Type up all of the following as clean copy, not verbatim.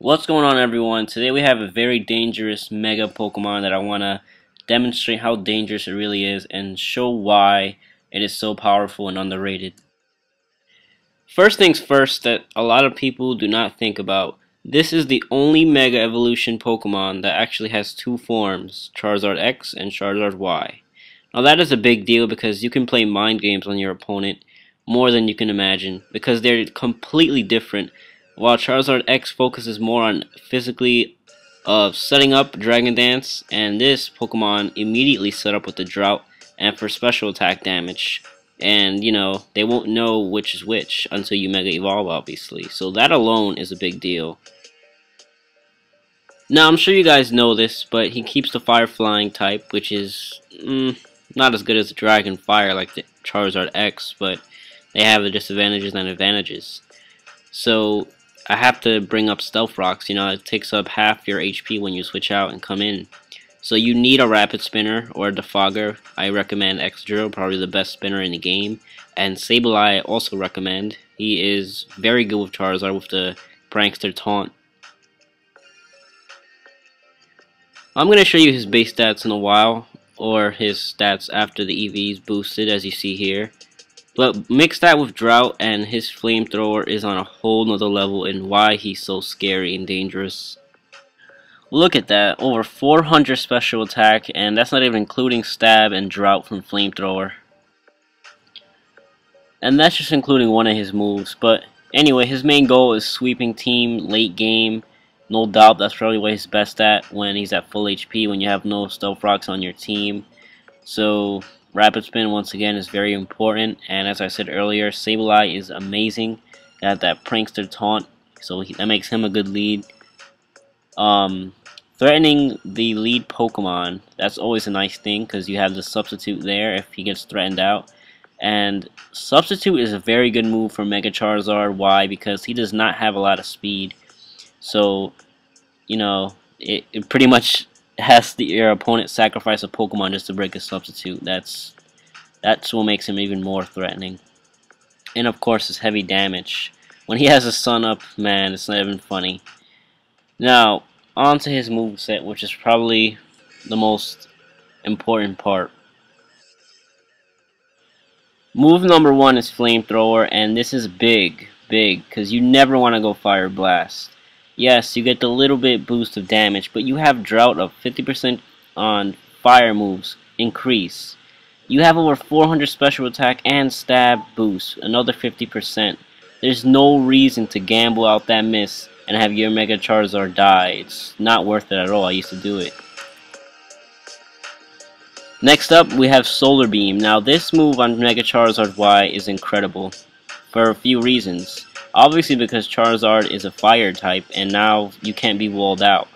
What's going on, everyone? Today we have a very dangerous Mega Pokemon that I want to demonstrate how dangerous it really is and show why it is so powerful and underrated. First things first that a lot of people do not think about. This is the only Mega Evolution Pokemon that actually has two forms, Charizard X and Charizard Y. Now that is a big deal because you can play mind games on your opponent more than you can imagine because they're completely different. While Charizard X focuses more on physically setting up Dragon Dance, and this Pokemon immediately set up with the Drought and for special attack damage. And you know, they won't know which is which until you Mega Evolve, obviously. So that alone is a big deal. Now I'm sure you guys know this, but he keeps the Fire Flying type, which is not as good as the Dragon Fire like the Charizard X, but they have the disadvantages and advantages. So I have to bring up Stealth Rocks. You know, it takes up half your HP when you switch out and come in. So you need a Rapid Spinner or a Defogger. I recommend X-Drill, probably the best spinner in the game. And Sableye I also recommend. He is very good with Charizard with the Prankster Taunt. I'm going to show you his base stats in a while, or his stats after the EV is boosted, as you see here. But mix that with Drought, and his Flamethrower is on a whole nother level in why he's so scary and dangerous. Look at that, over 400 special attack, and that's not even including Stab and Drought from Flamethrower. And that's just including one of his moves. But anyway, his main goal is sweeping team late game. No doubt that's probably what he's best at when he's at full HP, when you have no Stealth Rocks on your team. So Rapid Spin once again is very important, and as I said earlier, Sableye is amazing at that Prankster Taunt, so that makes him a good lead. Threatening the lead Pokemon, that's always a nice thing because you have the Substitute there if he gets threatened out. And Substitute is a very good move for Mega Charizard. Why? Because he does not have a lot of speed. So, you know, it pretty much has your opponent sacrifice a Pokemon just to break a Substitute. That's what makes him even more threatening. And of course, his heavy damage. When he has a Sun up, man, it's not even funny. Now, on to his moveset, which is probably the most important part. Move number 1 is Flamethrower, and this is big, because you never want to go Fire Blast. Yes, you get the little bit boost of damage, but you have Drought of 50% on fire moves increase. You have over 400 special attack and stab boost, another 50%. There's no reason to gamble out that miss and have your Mega Charizard die. It's not worth it at all. I used to do it. Next up, we have Solar Beam. Now, this move on Mega Charizard Y is incredible for a few reasons. Obviously, because Charizard is a fire type, and now you can't be walled out.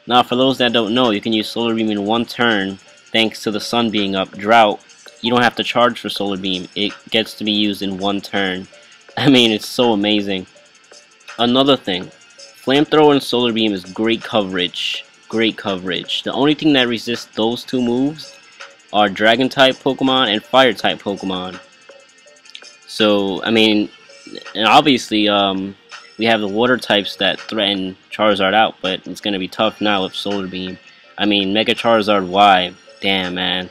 Now, for those that don't know, you can use Solar Beam in one turn, thanks to the sun being up. Drought, you don't have to charge for Solar Beam. It gets to be used in one turn. I mean, it's so amazing. Another thing, Flamethrower and Solar Beam is great coverage. Great coverage. The only thing that resists those two moves are Dragon type Pokemon and Fire type Pokemon. So, I mean, and obviously, we have the water types that threaten Charizard out, but it's going to be tough now with Solar Beam. I mean, Mega Charizard Y, damn, man.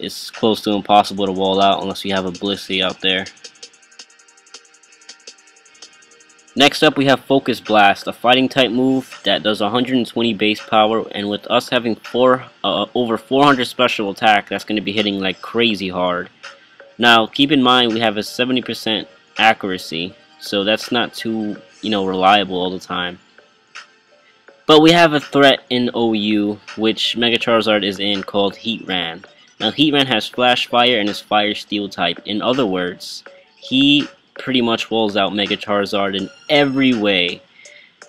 It's close to impossible to wall out unless you have a Blissey out there. Next up, we have Focus Blast, a fighting type move that does 120 base power, and with us having over 400 special attack, that's going to be hitting like crazy hard. Now, keep in mind we have a 70% accuracy, so that's not too, reliable all the time. But we have a threat in OU, which Mega Charizard is in, called Heatran. Now, Heatran has Flash Fire and is Fire Steel type. In other words, he pretty much walls out Mega Charizard in every way.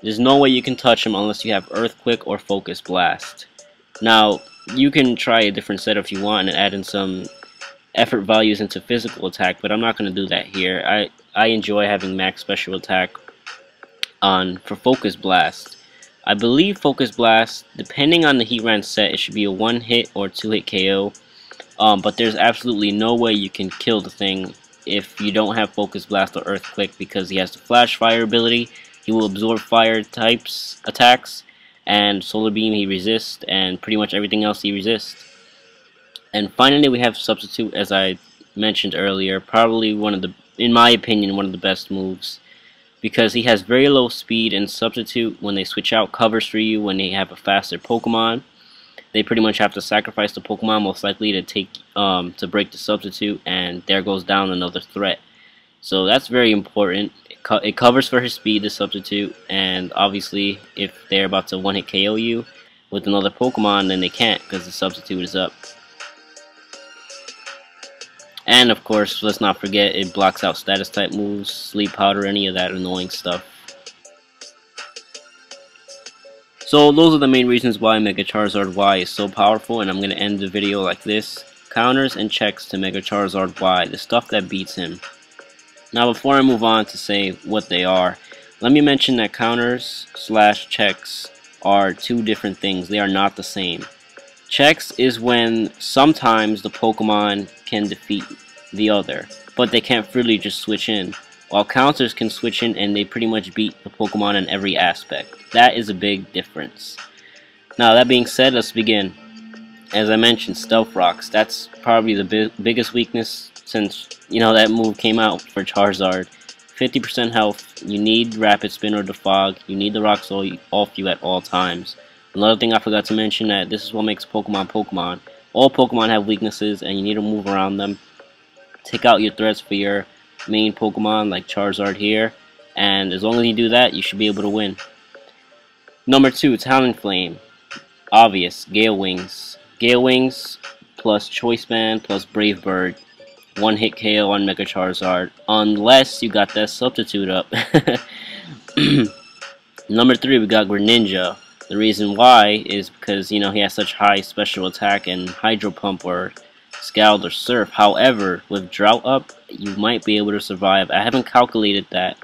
There's no way you can touch him unless you have Earthquake or Focus Blast. Now, you can try a different set if you want and add in some effort values into physical attack, but I'm not going to do that here. I enjoy having max special attack on for Focus Blast. I believe Focus Blast, depending on the Heatran set, it should be a 1-hit or 2-hit KO. But there's absolutely no way you can kill the thing if you don't have Focus Blast or Earthquake, because he has the Flash Fire ability, He will absorb fire types attacks, and solar beam he resists, and pretty much everything else he resists. And finally we have substitute, as I mentioned earlier, probably one of the, in my opinion, one of the best moves, because he has very low speed, and substitute, when they switch out, covers for you when they have a faster Pokemon. They pretty much have to sacrifice the Pokemon most likely to take to break the substitute, and there goes down another threat. So that's very important. It covers for his speed, the substitute, and obviously if they're about to one-hit KO you with another Pokemon, then they can't because the substitute is up. And of course, let's not forget, it blocks out status type moves, sleep powder, any of that annoying stuff. So those are the main reasons why Mega Charizard Y is so powerful, and I'm going to end the video like this. Counters and checks to Mega Charizard Y, the stuff that beats him. Now before I move on to say what they are, let me mention that counters / checks are two different things. They are not the same. Checks is when sometimes the Pokemon can defeat the other, but they can't freely just switch in. While counters can switch in and they pretty much beat the Pokemon in every aspect. That is a big difference. Now that being said, let's begin. As I mentioned, Stealth Rocks, that's probably the biggest weakness since, you know, that move came out for Charizard. 50% health, you need Rapid Spin or Defog, you need the rocks off you at all times. Another thing I forgot to mention, that this is what makes Pokemon Pokemon. All Pokemon have weaknesses and you need to move around them. Take out your threats for your main Pokemon like Charizard here, and as long as you do that, you should be able to win. Number 2, Talonflame. Obvious, Gale Wings. Gale Wings plus Choice Band plus Brave Bird. One hit KO on Mega Charizard, unless you got that substitute up. Number 3, we got Greninja. The reason why is because, you know, he has such high special attack and Hydro Pump or Scald or Surf. However, with Drought up, you might be able to survive. I haven't calculated that,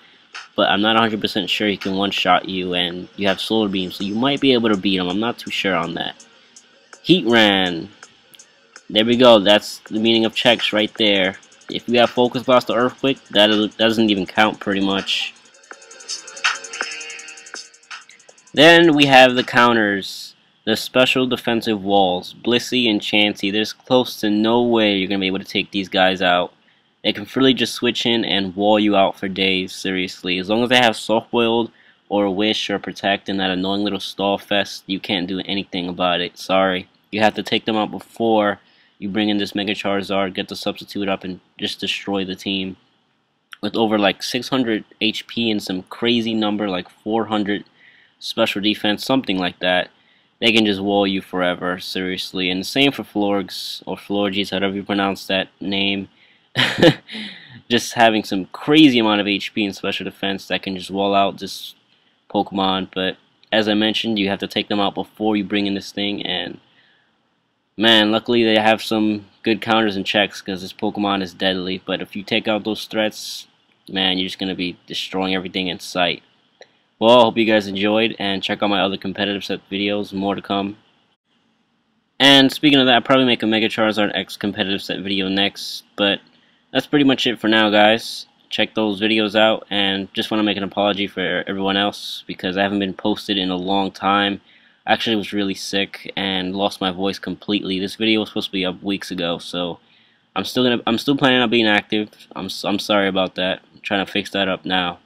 but I'm not 100% sure he can one-shot you, and you have Solar Beam, so you might be able to beat him. I'm not too sure on that. Heatran. There we go. That's the meaning of checks right there. If we have Focus Blast or Earthquake, that doesn't even count pretty much. Then we have the counters. The special defensive walls, Blissey and Chansey. There's close to no way you're going to be able to take these guys out. They can freely just switch in and wall you out for days, seriously. As long as they have Soft Boiled or Wish or Protect and that annoying little stall fest, you can't do anything about it. Sorry. You have to take them out before you bring in this Mega Charizard, get the substitute up, and just destroy the team. With over like 600 HP and some crazy number like 400 special defense, something like that. They can just wall you forever, seriously. And the same for Florgs, or Florges, however you pronounce that name. Just having some crazy amount of HP and special defense that can just wall out this Pokemon. But as I mentioned, you have to take them out before you bring in this thing. And man, luckily they have some good counters and checks because this Pokemon is deadly. But if you take out those threats, man, you're just going to be destroying everything in sight. Well, I hope you guys enjoyed, and check out my other competitive set videos, more to come. And speaking of that, I'll probably make a Mega Charizard X competitive set video next, but that's pretty much it for now, guys. Check those videos out, and just want to make an apology for everyone else, because I haven't been posted in a long time. I actually was really sick, and lost my voice completely. This video was supposed to be up weeks ago, so I'm still planning on being active. I'm sorry about that. I'm trying to fix that up now.